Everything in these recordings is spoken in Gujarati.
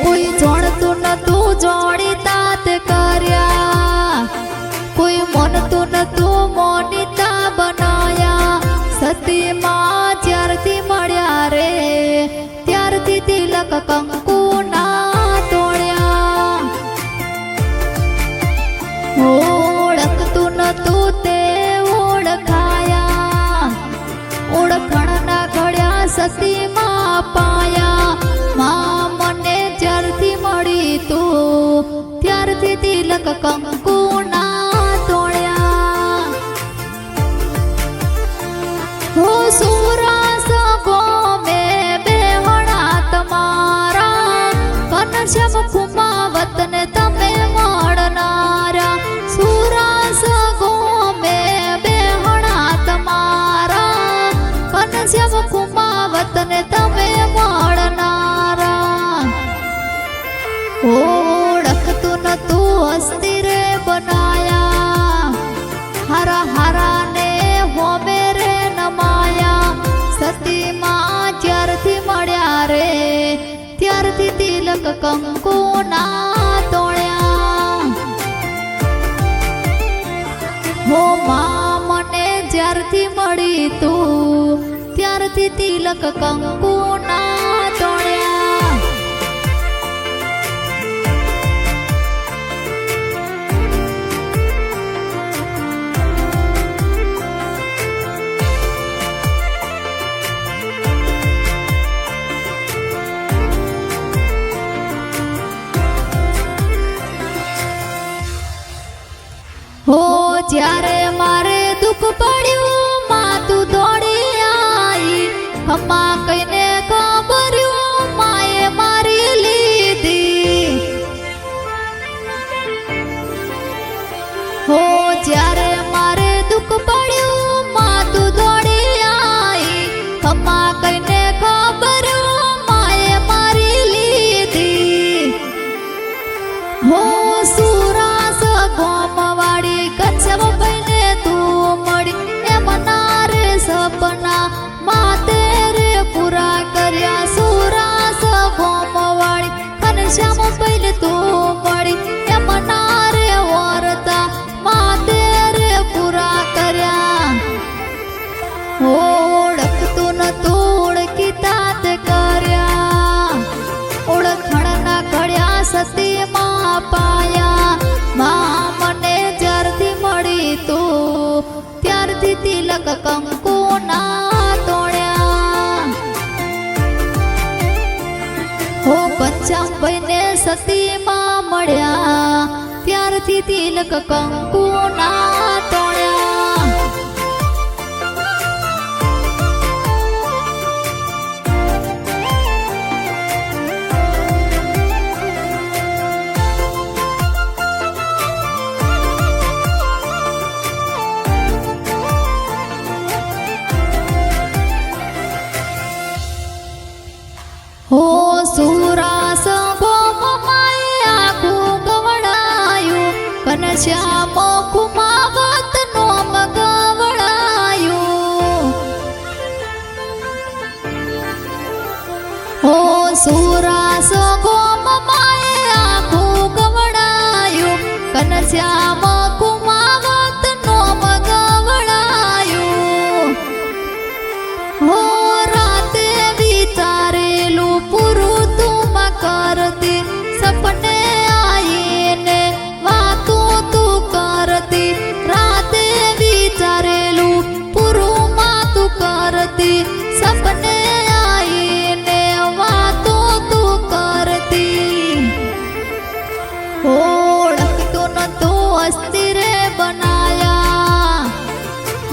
કોઈ જોડતું નતું જોડી તાત કર્યા, કોઈ મનતું નતું મોનિતા બનાયા. સતીમાં જ્યારથી મળ્યા રે ત્યારથી તિલક કંકુ ના તોડ્યા. ઓળખતું નતું તે ઓળખાયા, ઓળખણના ઘડ્યા સતીમાં પાયા. માં મને જ્યારથી મળી તું ત્યારથી તિલક કંકુ ના તોડ્યા. હો સુરાસ ગોમે બેહણા તમારા, ઘનશ્યામ કુમાવત ને તમે મળનારા. સુરાસ ગોમે બેહણા તમારા, ઘનશ્યામ કુમાવત ને તમે મળનારા. ઓળખતું નતું હસ્તી રે બનાયા, હારા હારા ને હોમે રે નમાયા. સતીમાં જ્યારથી મળ્યા રે ત્યારથી તિલક કંકુ ના તોડ્યા. હો માં મને જ્યારથી મળી તું ત્યારથી તિલક કંકુ ના તોડ્યા. હો જ્યારે મારે દુઃખ પડ્યું માં તું દોડી આવી, ખમ્મા કઈને ખબર્યું માએ મારી લીધી. હો જ્યારે મારે દુઃખ પડ્યું માં તું દોડી આવી, ખમ્મા કઈને ખબર્યું માએ મારી લીધી. હો સુરાસ ગોમવાડી કચ્છમ પૈને તું મળી, એમ ના રે સપના માતે રે પૂરા કર્યા. સુરાસ ગોમવાડી ઘનશ્યામ પૈને તું મળી, એમ ના રે વર્તા માતે રે પૂરા કર્યા. ઓળખતું નતું ઓળખી તાત કર્યા, ઓળખણના ઘડ્યા સતીમાં પાયા. માં મને જ્યારથી મળી તું ત્યારથી તિલક કંકુ ના તોડ્યા. હો પંચાંબઈ ને સતીમાં મળ્યા ત્યારથી તિલક કંકુ ના તોડ્યા. હો સુરાસ ગોમમાએ આખું ગવડાયું, ઘનશ્યામ કુમાવત નોમ ગવડાયું. હો સુરાસ ગોમમાએ આખું ગવડાયું, ઘનશ્યામ કુમાવત નોમ ગવડાયું. હો રાતે વિચારેલું પૂરું તું કરતી, સપને આવીને વાતું તું કરતી. રાતે વિચારેલું પૂરું માં તું કરતી, સપને આવીને વાતું તું કરતી. ઓળખતું નતું હસ્તી રે બનાયા,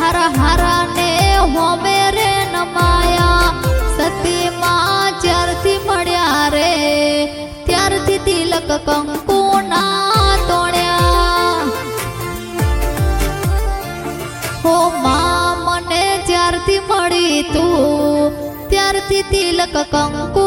હારા હારા ને હોમે રે નમાયા. સતીમાં જ્યારથી મળ્યા રે ત્યારથી તિલક કંકુ ના તોડ્યા. હો માં મને જ્યારથી મળી તું ત્યારથી તિલક કંકુ